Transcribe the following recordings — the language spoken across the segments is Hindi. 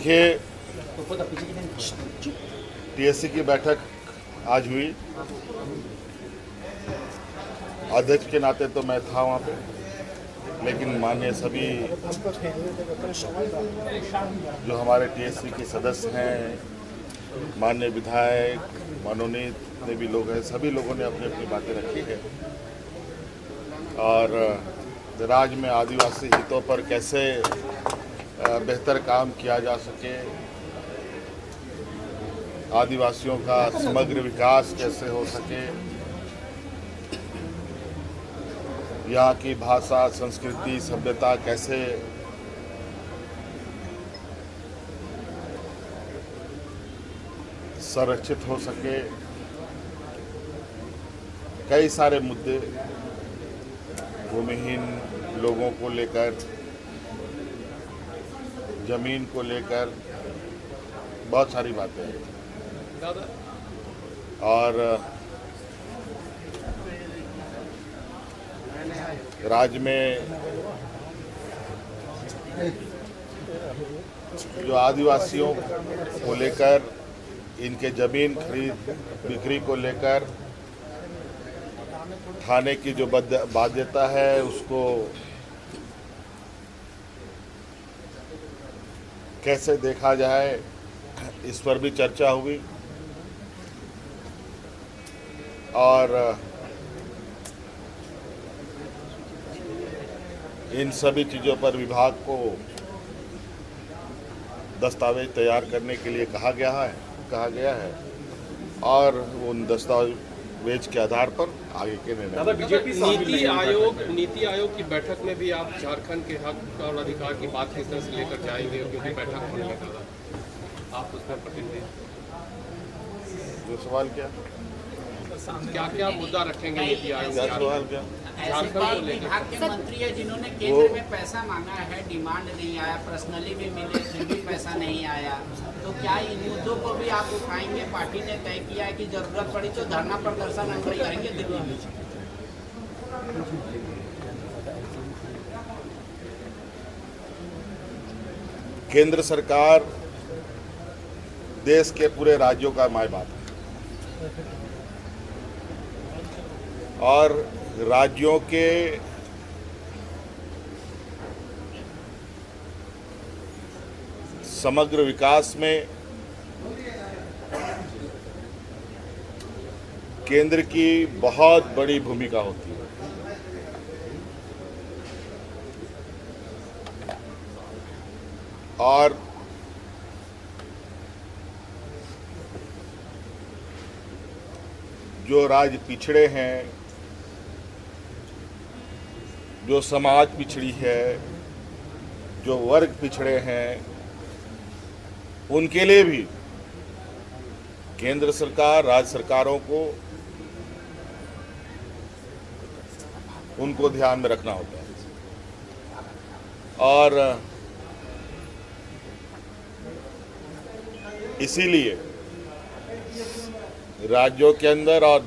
देखिए, टीएससी की बैठक आज हुई। अध्यक्ष के नाते तो मैं था वहाँ पे, लेकिन माननीय सभी जो हमारे टीएससी के सदस्य हैं, माननीय विधायक, मनोनीत भी लोग हैं, सभी लोगों ने अपनी अपनी बातें रखी है। और राज्य में आदिवासी हितों पर कैसे बेहतर काम किया जा सके, आदिवासियों का समग्र विकास कैसे हो सके, यहाँ की भाषा, संस्कृति, सभ्यता कैसे संरक्षित हो सके, कई सारे मुद्दे भूमिहीन लोगों को लेकर, जमीन को लेकर बहुत सारी बातें हैं। और राज्य में जो आदिवासियों को लेकर, इनके जमीन खरीद बिक्री को लेकर थाने की जो बाध्यता है, उसको कैसे देखा जाए, इस पर भी चर्चा हुई। और इन सभी चीज़ों पर विभाग को दस्तावेज तैयार करने के लिए कहा गया है और उन दस्तावेज के आधार पर आगे के निर्णय। बीजेपी नीति आयोग की बैठक में भी आप झारखंड के हक और अधिकार की बात किस तरह से लेकर जाएंगे, क्योंकि बैठक होने लगा, आप उसमें प्रतिनिधि जो सवाल क्या मुद्दा रखेंगे नीति आयोग? क्या सवाल क्या? विभाग के मंत्री है जिन्होंने केंद्र में पैसा मांगा है, डिमांड नहीं आया, पर्सनली भी मिले फिर भी पैसा नहीं आया, तो क्या इन मुद्दों को भी आप उठाएंगे? पार्टी ने तय किया है कि जरूरत पड़ी तो धरना प्रदर्शन हम करेंगे दिल्ली में। केंद्र सरकार देश के पूरे राज्यों का माय बाप है और राज्यों के समग्र विकास में केंद्र की बहुत बड़ी भूमिका होती है। और जो राज्य पिछड़े हैं, जो समाज पिछड़ी है, जो वर्ग पिछड़े हैं, उनके लिए भी केंद्र सरकार, राज्य सरकारों को उनको ध्यान में रखना होता है। और इसीलिए राज्यों के अंदर और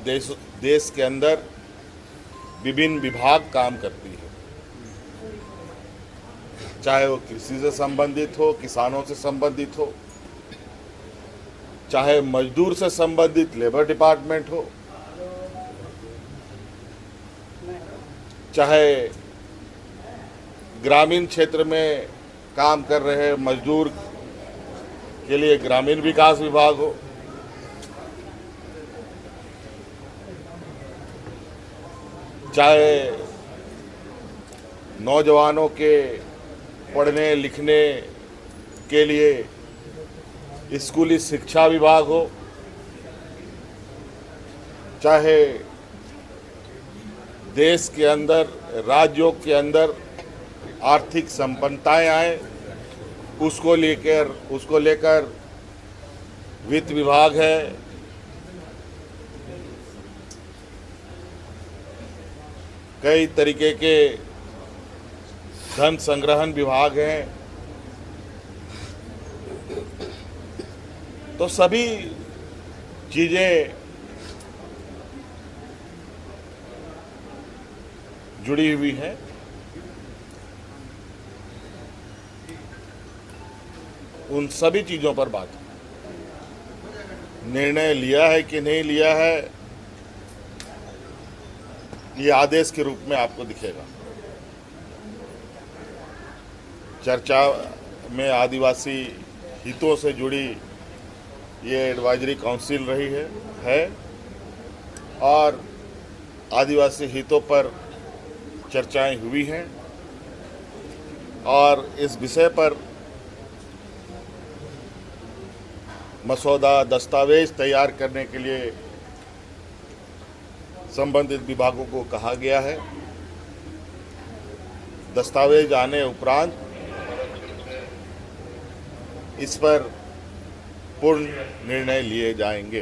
देश के अंदर विभिन्न विभाग काम करती है, चाहे वो कृषि से संबंधित हो, किसानों से संबंधित हो, चाहे मजदूर से संबंधित लेबर डिपार्टमेंट हो, चाहे ग्रामीण क्षेत्र में काम कर रहे मजदूर के लिए ग्रामीण विकास विभाग हो, चाहे नौजवानों के पढ़ने लिखने के लिए स्कूली शिक्षा विभाग हो, चाहे देश के अंदर, राज्यों के अंदर आर्थिक संपन्नताएं आए, उसको लेकर वित्त विभाग है, कई तरीके के धन संग्रहण विभाग हैं। तो सभी चीजें जुड़ी हुई हैं उन सभी चीज़ों पर बात हुई। निर्णय लिया है कि नहीं लिया है, ये आदेश के रूप में आपको दिखेगा। चर्चा में आदिवासी हितों से जुड़ी ये एडवाइजरी काउंसिल रही है और आदिवासी हितों पर चर्चाएं हुई हैं और इस विषय पर मसौदा दस्तावेज तैयार करने के लिए संबंधित विभागों को कहा गया है। दस्तावेज आने उपरांत इस पर पूर्ण निर्णय लिए जाएंगे।